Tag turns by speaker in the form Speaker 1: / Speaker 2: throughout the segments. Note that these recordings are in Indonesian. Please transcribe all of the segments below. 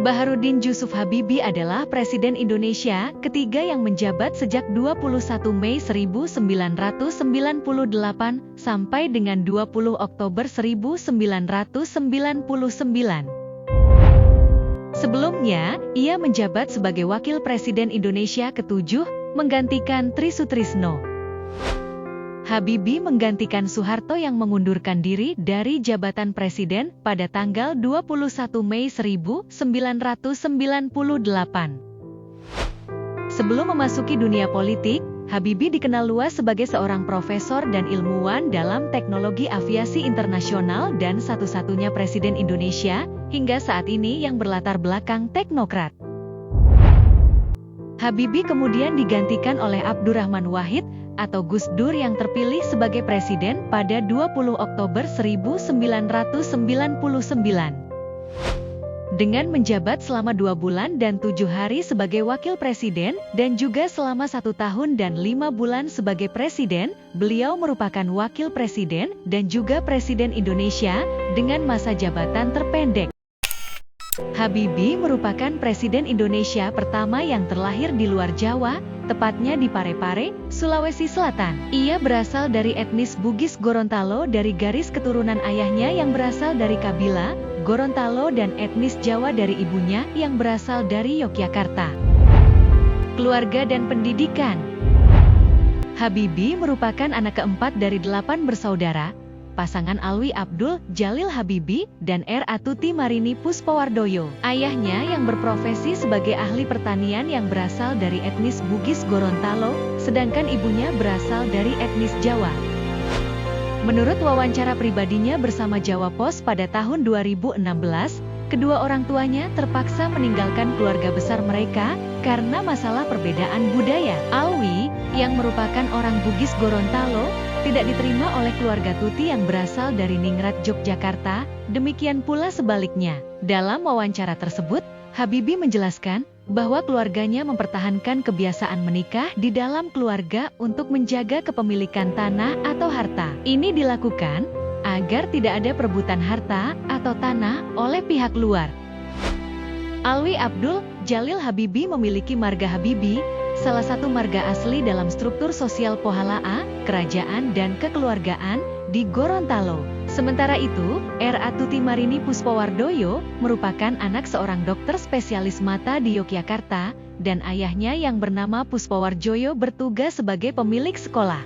Speaker 1: Baharudin Jusuf Habibie adalah Presiden Indonesia ketiga yang menjabat sejak 21 Mei 1998 sampai dengan 20 Oktober 1999. Sebelumnya, ia menjabat sebagai Wakil Presiden Indonesia ketujuh, menggantikan Tri Sutrisno. Habibie menggantikan Soeharto yang mengundurkan diri dari jabatan presiden pada tanggal 21 Mei 1998. Sebelum memasuki dunia politik, Habibie dikenal luas sebagai seorang profesor dan ilmuwan dalam teknologi aviasi internasional dan satu-satunya presiden Indonesia hingga saat ini yang berlatar belakang teknokrat. Habibie kemudian digantikan oleh Abdurrahman Wahid atau Gus Dur yang terpilih sebagai presiden pada 20 Oktober 1999. Dengan menjabat selama 2 bulan dan 7 hari sebagai wakil presiden dan juga selama 1 tahun dan 5 bulan sebagai presiden, beliau merupakan wakil presiden dan juga presiden Indonesia dengan masa jabatan terpendek. Habibie merupakan presiden Indonesia pertama yang terlahir di luar Jawa, tepatnya di Parepare, Sulawesi Selatan. Ia berasal dari etnis Bugis Gorontalo dari garis keturunan ayahnya yang berasal dari Kabila, Gorontalo dan etnis Jawa dari ibunya yang berasal dari Yogyakarta. Keluarga dan pendidikan. Habibie merupakan anak keempat dari 8 bersaudara, pasangan Alwi Abdul Jalil Habibie dan R. Atuti Marini Puspawardoyo. Ayahnya yang berprofesi sebagai ahli pertanian yang berasal dari etnis Bugis Gorontalo, sedangkan ibunya berasal dari etnis Jawa. Menurut wawancara pribadinya bersama Jawa Pos pada tahun 2016, kedua orang tuanya terpaksa meninggalkan keluarga besar mereka karena masalah perbedaan budaya. Alwi, yang merupakan orang Bugis Gorontalo, tidak diterima oleh keluarga Tuti yang berasal dari Ningrat, Yogyakarta, demikian pula sebaliknya. Dalam wawancara tersebut, Habibie menjelaskan bahwa keluarganya mempertahankan kebiasaan menikah di dalam keluarga untuk menjaga kepemilikan tanah atau harta. Ini dilakukan agar tidak ada perebutan harta atau tanah oleh pihak luar. Alwi Abdul Jalil Habibie memiliki marga Habibie, salah satu marga asli dalam struktur sosial Pohalaa, kerajaan dan kekeluargaan di Gorontalo. Sementara itu, R. Atuti Marini Puspawardoyo merupakan anak seorang dokter spesialis mata di Yogyakarta, dan ayahnya yang bernama Puspawarjoyo bertugas sebagai pemilik sekolah.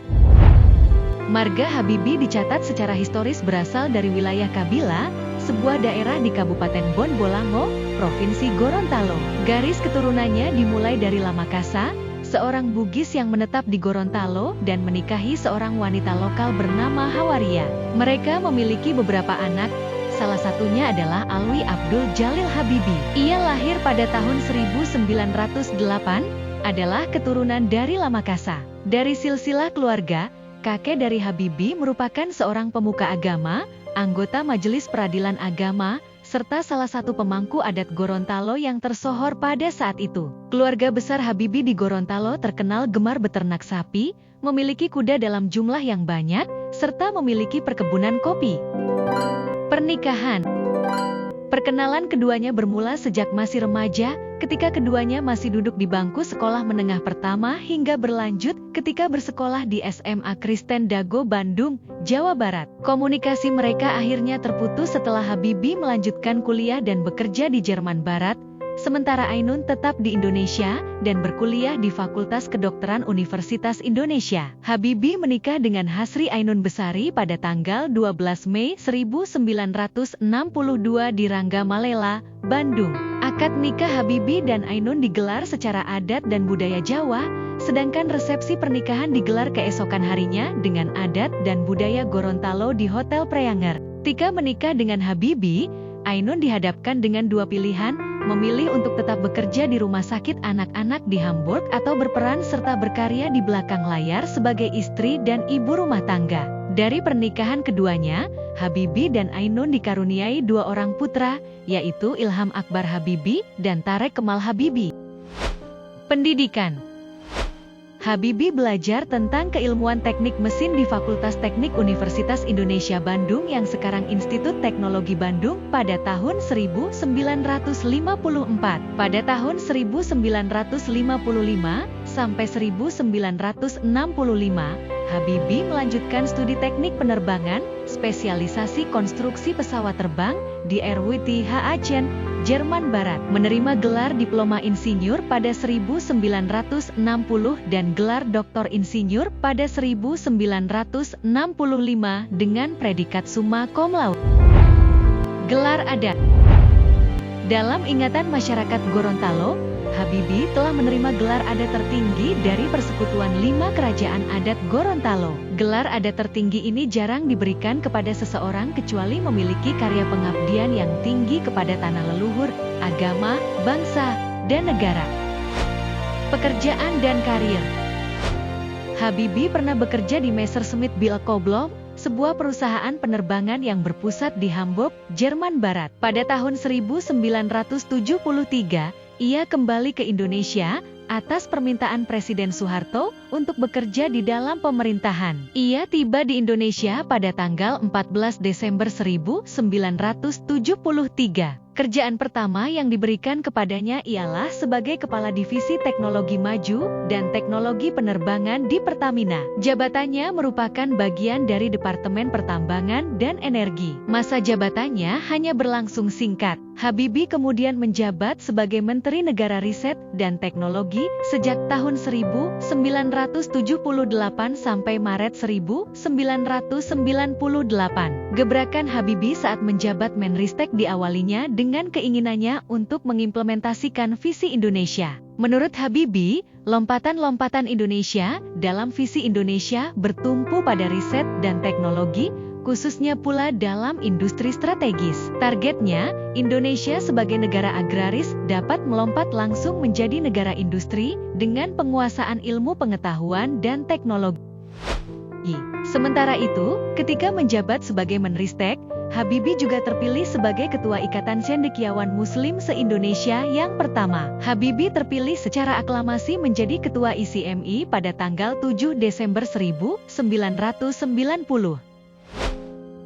Speaker 1: Marga Habibie dicatat secara historis berasal dari wilayah Kabila, sebuah daerah di Kabupaten Bon Bolango, Provinsi Gorontalo. Garis keturunannya dimulai dari Lamakasa, seorang Bugis yang menetap di Gorontalo dan menikahi seorang wanita lokal bernama Hawaria. Mereka memiliki beberapa anak, salah satunya adalah Alwi Abdul Jalil Habibie. Ia lahir pada tahun 1908, adalah keturunan dari Lamakasa. Dari silsilah keluarga, kakek dari Habibie merupakan seorang pemuka agama, anggota Majelis Peradilan Agama, serta salah satu pemangku adat Gorontalo yang tersohor pada saat itu. Keluarga besar Habibie di Gorontalo terkenal gemar beternak sapi, memiliki kuda dalam jumlah yang banyak, serta memiliki perkebunan kopi. Pernikahan. Perkenalan keduanya bermula sejak masih remaja, ketika keduanya masih duduk di bangku sekolah menengah pertama hingga berlanjut ketika bersekolah di SMA Kristen Dago Bandung, Jawa Barat. Komunikasi mereka akhirnya terputus setelah Habibie melanjutkan kuliah dan bekerja di Jerman Barat, sementara Ainun tetap di Indonesia dan berkuliah di Fakultas Kedokteran Universitas Indonesia. Habibie menikah dengan Hasri Ainun Besari pada tanggal 12 Mei 1962 di Rangga Malela, Bandung. Akad nikah Habibie dan Ainun digelar secara adat dan budaya Jawa, sedangkan resepsi pernikahan digelar keesokan harinya dengan adat dan budaya Gorontalo di Hotel Preanger. Ketika menikah dengan Habibie, Ainun dihadapkan dengan dua pilihan, memilih untuk tetap bekerja di rumah sakit anak-anak di Hamburg atau berperan serta berkarya di belakang layar sebagai istri dan ibu rumah tangga. Dari pernikahan keduanya, Habibie dan Ainun dikaruniai 2 orang putra, yaitu Ilham Akbar Habibie dan Tarek Kemal Habibie. Pendidikan. Habibie belajar tentang keilmuan teknik mesin di Fakultas Teknik Universitas Indonesia Bandung yang sekarang Institut Teknologi Bandung pada tahun 1954. Pada tahun 1955 sampai 1965, Habibie melanjutkan studi teknik penerbangan, spesialisasi konstruksi pesawat terbang di RWTH Aachen, Jerman Barat, menerima gelar Diploma Insinyur pada 1960 dan gelar Doktor Insinyur pada 1965 dengan predikat summa cum laude. Gelar adat. Dalam ingatan masyarakat Gorontalo, Habibie telah menerima gelar adat tertinggi dari Persekutuan 5 Kerajaan Adat Gorontalo. Gelar adat tertinggi ini jarang diberikan kepada seseorang kecuali memiliki karya pengabdian yang tinggi kepada tanah leluhur, agama, bangsa, dan negara. Pekerjaan dan karir. Habibie pernah bekerja di Messerschmitt Billkoblom, sebuah perusahaan penerbangan yang berpusat di Hamburg, Jerman Barat. Pada tahun 1973, ia kembali ke Indonesia atas permintaan Presiden Soeharto untuk bekerja di dalam pemerintahan. Ia tiba di Indonesia pada tanggal 14 Desember 1973. Kerjaan pertama yang diberikan kepadanya ialah sebagai Kepala Divisi Teknologi Maju dan Teknologi Penerbangan di Pertamina. Jabatannya merupakan bagian dari Departemen Pertambangan dan Energi. Masa jabatannya hanya berlangsung singkat. Habibie kemudian menjabat sebagai Menteri Negara Riset dan Teknologi sejak tahun 1978 sampai Maret 1998. Gebrakan Habibie saat menjabat Menristek diawalinya dengan keinginannya untuk mengimplementasikan visi Indonesia. Menurut Habibie, lompatan-lompatan Indonesia dalam visi Indonesia bertumpu pada riset dan teknologi, khususnya pula dalam industri strategis. Targetnya, Indonesia sebagai negara agraris dapat melompat langsung menjadi negara industri dengan penguasaan ilmu pengetahuan dan teknologi. Sementara itu, ketika menjabat sebagai Menristek, Habibie juga terpilih sebagai Ketua Ikatan Cendekiawan Muslim se-Indonesia yang pertama. Habibie terpilih secara aklamasi menjadi Ketua ICMI pada tanggal 7 Desember 1990.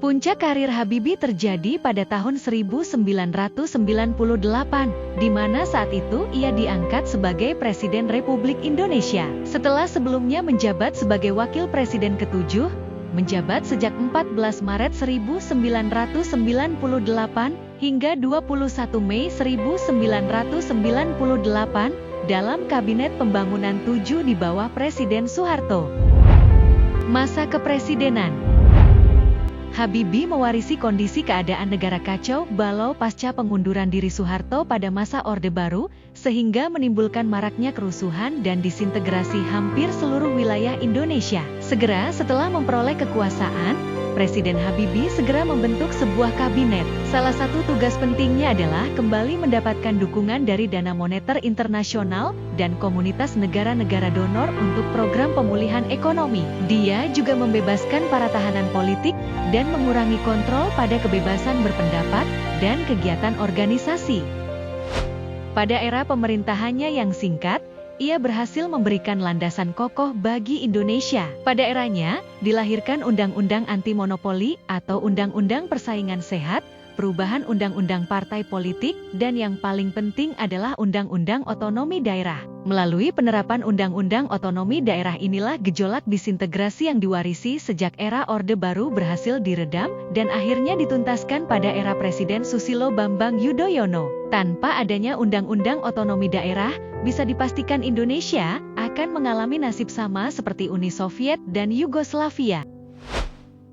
Speaker 1: Puncak karir Habibie terjadi pada tahun 1998, di mana saat itu ia diangkat sebagai Presiden Republik Indonesia. Setelah sebelumnya menjabat sebagai Wakil Presiden ke-7, menjabat sejak 14 Maret 1998 hingga 21 Mei 1998 dalam Kabinet Pembangunan 7 di bawah Presiden Soeharto. Masa kepresidenan. Habibie mewarisi kondisi keadaan negara kacau balau pasca pengunduran diri Soeharto pada masa Orde Baru, sehingga menimbulkan maraknya kerusuhan dan disintegrasi hampir seluruh wilayah Indonesia. Segera setelah memperoleh kekuasaan, Presiden Habibie segera membentuk sebuah kabinet. Salah satu tugas pentingnya adalah kembali mendapatkan dukungan dari Dana Moneter Internasional dan komunitas negara-negara donor untuk program pemulihan ekonomi. Dia juga membebaskan para tahanan politik dan mengurangi kontrol pada kebebasan berpendapat dan kegiatan organisasi. Pada era pemerintahannya yang singkat, ia berhasil memberikan landasan kokoh bagi Indonesia. Pada eranya, dilahirkan Undang-Undang Anti Monopoli atau Undang-Undang Persaingan Sehat, perubahan Undang-Undang Partai Politik, dan yang paling penting adalah Undang-Undang Otonomi Daerah. Melalui penerapan Undang-Undang Otonomi Daerah inilah gejolak disintegrasi yang diwarisi sejak era Orde Baru berhasil diredam dan akhirnya dituntaskan pada era Presiden Susilo Bambang Yudhoyono. Tanpa adanya Undang-Undang Otonomi Daerah, bisa dipastikan Indonesia akan mengalami nasib sama seperti Uni Soviet dan Yugoslavia.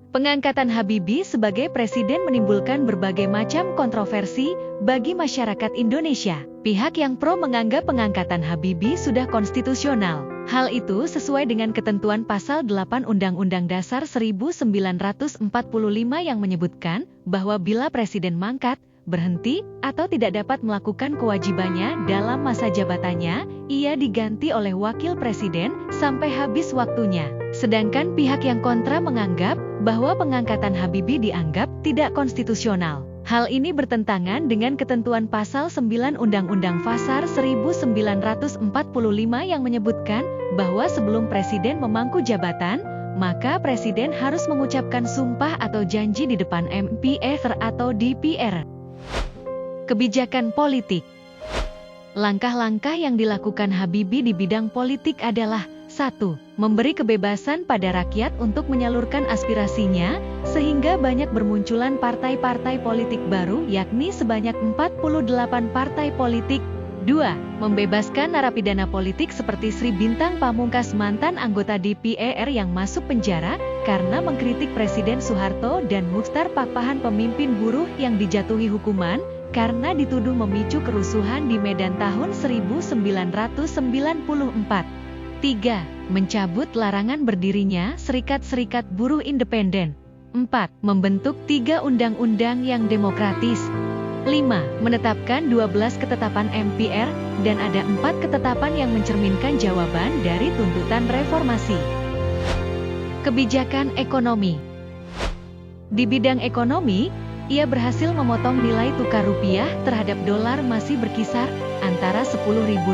Speaker 1: Pengangkatan Habibie sebagai presiden menimbulkan berbagai macam kontroversi bagi masyarakat Indonesia. Pihak yang pro menganggap pengangkatan Habibie sudah konstitusional. Hal itu sesuai dengan ketentuan pasal 8 Undang-Undang Dasar 1945 yang menyebutkan bahwa bila presiden mangkat, berhenti, atau tidak dapat melakukan kewajibannya dalam masa jabatannya, ia diganti oleh wakil presiden sampai habis waktunya. Sedangkan pihak yang kontra menganggap bahwa pengangkatan Habibie dianggap tidak konstitusional. Hal ini bertentangan dengan ketentuan pasal 9 Undang-Undang Fasar 1945 yang menyebutkan bahwa sebelum presiden memangku jabatan, maka presiden harus mengucapkan sumpah atau janji di depan MPR atau DPR. Kebijakan politik. Langkah-langkah yang dilakukan Habibie di bidang politik adalah 1. Memberi kebebasan pada rakyat untuk menyalurkan aspirasinya, sehingga banyak bermunculan partai-partai politik baru yakni sebanyak 48 partai politik. 2. Membebaskan narapidana politik seperti Sri Bintang Pamungkas, mantan anggota DPR yang masuk penjara karena mengkritik Presiden Soeharto, dan Muchtar Pakpahan, pemimpin buruh yang dijatuhi hukuman karena dituduh memicu kerusuhan di Medan tahun 1994. 3. Mencabut larangan berdirinya Serikat-Serikat Buruh Independen. 4. Membentuk 3 undang-undang yang demokratis. 5. Menetapkan 12 ketetapan MPR, dan ada 4 ketetapan yang mencerminkan jawaban dari tuntutan reformasi. Kebijakan ekonomi. Di bidang ekonomi, ia berhasil memotong nilai tukar rupiah terhadap dolar masih berkisar antara Rp10.000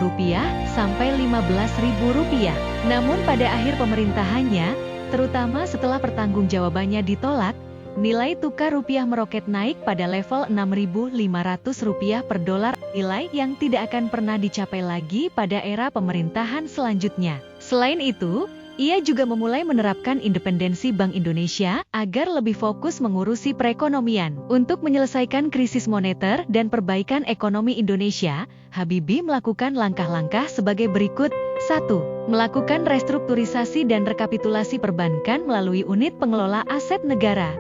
Speaker 1: sampai Rp15.000. Namun pada akhir pemerintahannya, terutama setelah pertanggungjawabannya ditolak, nilai tukar rupiah meroket naik pada level Rp6.500 per dolar, nilai yang tidak akan pernah dicapai lagi pada era pemerintahan selanjutnya. Selain itu, ia juga memulai menerapkan independensi Bank Indonesia agar lebih fokus mengurusi perekonomian. Untuk menyelesaikan krisis moneter dan perbaikan ekonomi Indonesia, Habibie melakukan langkah-langkah sebagai berikut. 1. Melakukan restrukturisasi dan rekapitulasi perbankan melalui unit pengelola aset negara.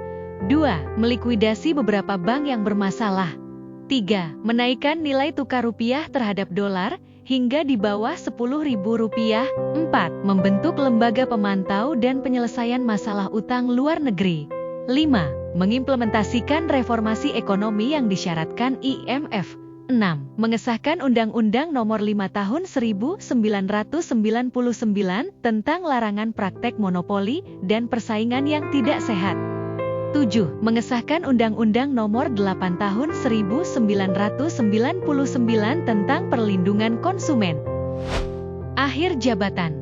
Speaker 1: 2. Melikuidasi beberapa bank yang bermasalah. 3. Menaikkan nilai tukar rupiah terhadap dolar hingga di bawah Rp10.000. 4. Membentuk lembaga pemantau dan penyelesaian masalah utang luar negeri. 5. Mengimplementasikan reformasi ekonomi yang disyaratkan IMF. 6. Mengesahkan Undang-Undang Nomor 5 Tahun 1999 tentang larangan praktek monopoli dan persaingan yang tidak sehat. 7. Mengesahkan Undang-Undang Nomor 8 Tahun 1999 tentang perlindungan konsumen. Akhir jabatan.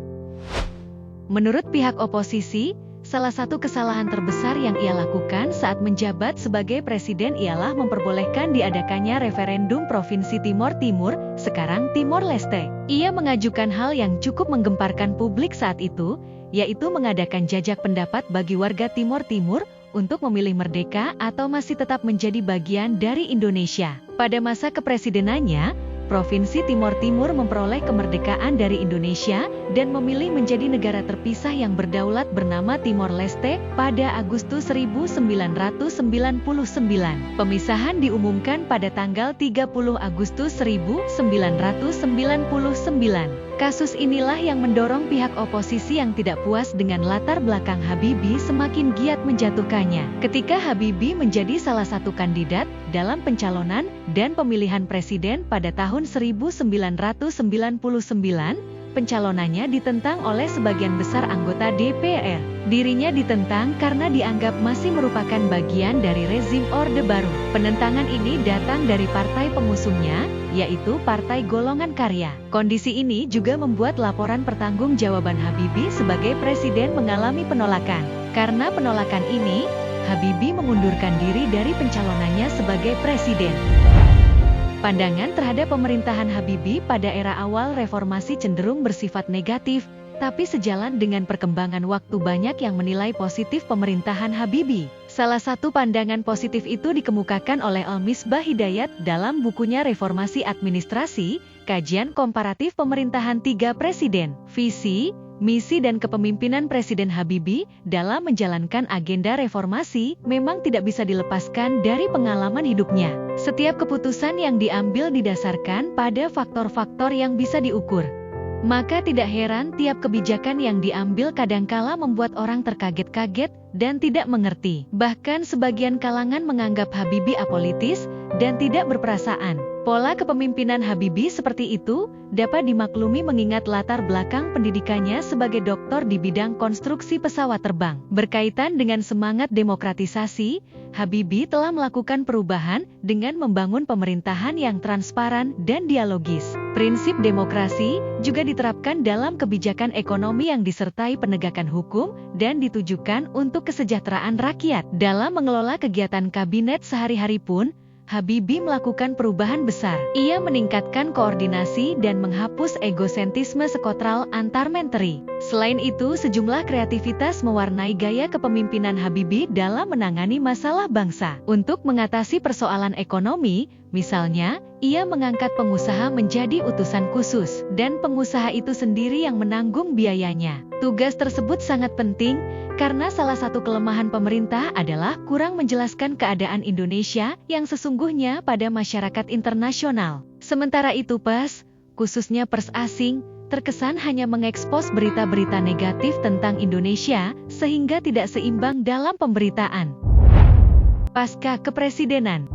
Speaker 1: Menurut pihak oposisi, salah satu kesalahan terbesar yang ia lakukan saat menjabat sebagai presiden ialah memperbolehkan diadakannya referendum Provinsi Timor Timur, sekarang Timor Leste. Ia mengajukan hal yang cukup menggemparkan publik saat itu, yaitu mengadakan jajak pendapat bagi warga Timor Timur untuk memilih merdeka atau masih tetap menjadi bagian dari Indonesia. Pada masa kepresidenannya, Provinsi Timor Timur memperoleh kemerdekaan dari Indonesia dan memilih menjadi negara terpisah yang berdaulat bernama Timor Leste pada Agustus 1999. Pemisahan diumumkan pada tanggal 30 Agustus 1999. Kasus inilah yang mendorong pihak oposisi yang tidak puas dengan latar belakang Habibie semakin giat menjatuhkannya. Ketika Habibie menjadi salah satu kandidat dalam pencalonan dan pemilihan presiden pada tahun 1999, pencalonannya ditentang oleh sebagian besar anggota DPR. Dirinya ditentang karena dianggap masih merupakan bagian dari rezim Orde Baru. Penentangan ini datang dari partai pengusungnya, yaitu Partai Golongan Karya. Kondisi ini juga membuat laporan pertanggungjawaban Habibie sebagai presiden mengalami penolakan. Karena penolakan ini, Habibie mengundurkan diri dari pencalonannya sebagai presiden. Pandangan terhadap pemerintahan Habibie pada era awal reformasi cenderung bersifat negatif, tapi sejalan dengan perkembangan waktu banyak yang menilai positif pemerintahan Habibie. Salah satu pandangan positif itu dikemukakan oleh Al-Misbah Hidayat dalam bukunya Reformasi Administrasi, Kajian Komparatif Pemerintahan Tiga Presiden. Visi, misi dan kepemimpinan Presiden Habibie dalam menjalankan agenda reformasi memang tidak bisa dilepaskan dari pengalaman hidupnya. Setiap keputusan yang diambil didasarkan pada faktor-faktor yang bisa diukur. Maka tidak heran tiap kebijakan yang diambil kadangkala membuat orang terkaget-kaget dan tidak mengerti. Bahkan sebagian kalangan menganggap Habibie apolitis dan tidak berperasaan. Pola kepemimpinan Habibie seperti itu dapat dimaklumi mengingat latar belakang pendidikannya sebagai doktor di bidang konstruksi pesawat terbang. Berkaitan dengan semangat demokratisasi, Habibie telah melakukan perubahan dengan membangun pemerintahan yang transparan dan dialogis. Prinsip demokrasi juga diterapkan dalam kebijakan ekonomi yang disertai penegakan hukum dan ditujukan untuk kesejahteraan rakyat. Dalam mengelola kegiatan kabinet sehari-hari pun, Habibie melakukan perubahan besar. Ia meningkatkan koordinasi dan menghapus egosentrisme sektoral antar menteri. Selain itu, sejumlah kreativitas mewarnai gaya kepemimpinan Habibie dalam menangani masalah bangsa. Untuk mengatasi persoalan ekonomi, misalnya, ia mengangkat pengusaha menjadi utusan khusus, dan pengusaha itu sendiri yang menanggung biayanya. Tugas tersebut sangat penting, karena salah satu kelemahan pemerintah adalah kurang menjelaskan keadaan Indonesia yang sesungguhnya pada masyarakat internasional. Sementara itu pers, khususnya pers asing, terkesan hanya mengekspos berita-berita negatif tentang Indonesia, sehingga tidak seimbang dalam pemberitaan. Pasca kepresidenan.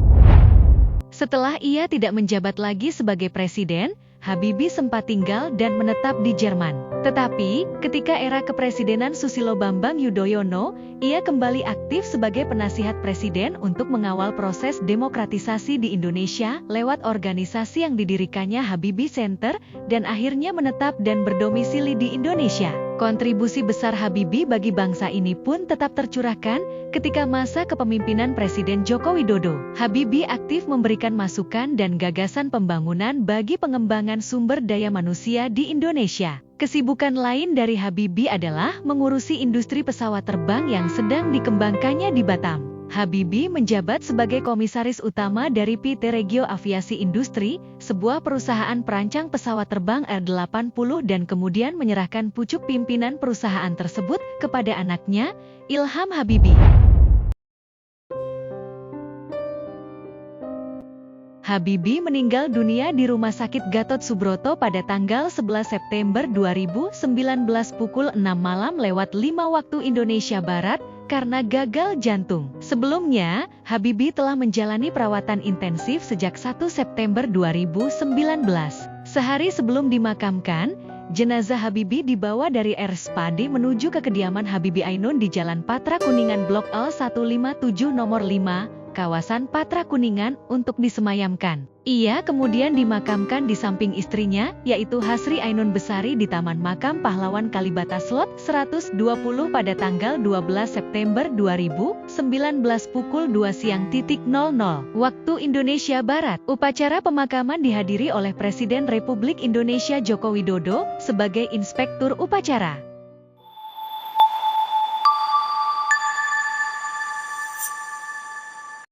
Speaker 1: Setelah ia tidak menjabat lagi sebagai presiden, Habibie sempat tinggal dan menetap di Jerman. Tetapi, ketika era kepresidenan Susilo Bambang Yudhoyono, ia kembali aktif sebagai penasihat presiden untuk mengawal proses demokratisasi di Indonesia lewat organisasi yang didirikannya Habibie Center dan akhirnya menetap dan berdomisili di Indonesia. Kontribusi besar Habibie bagi bangsa ini pun tetap tercurahkan ketika masa kepemimpinan Presiden Joko Widodo. Habibie aktif memberikan masukan dan gagasan pembangunan bagi pengembangan sumber daya manusia di Indonesia. Kesibukan lain dari Habibie adalah mengurusi industri pesawat terbang yang sedang dikembangkannya di Batam. Habibie menjabat sebagai komisaris utama dari PT Regio Aviasi Industri, sebuah perusahaan perancang pesawat terbang R80 dan kemudian menyerahkan pucuk pimpinan perusahaan tersebut kepada anaknya, Ilham Habibie. Habibie meninggal dunia di Rumah Sakit Gatot Subroto pada tanggal 11 September 2019 pukul 6 malam lewat 5 waktu Indonesia Barat karena gagal jantung. Sebelumnya, Habibie telah menjalani perawatan intensif sejak 1 September 2019. Sehari sebelum dimakamkan, jenazah Habibie dibawa dari RSPAD menuju ke kediaman Habibie Ainun di Jalan Patra Kuningan Blok L157 nomor 5, kawasan Patra Kuningan untuk disemayamkan. Ia kemudian dimakamkan di samping istrinya, yaitu Hasri Ainun Besari di Taman Makam Pahlawan Kalibata Slot 120 pada tanggal 12 September 2019 pukul 2 siang titik 00 waktu Indonesia Barat. Upacara pemakaman dihadiri oleh Presiden Republik Indonesia Joko Widodo sebagai inspektur upacara.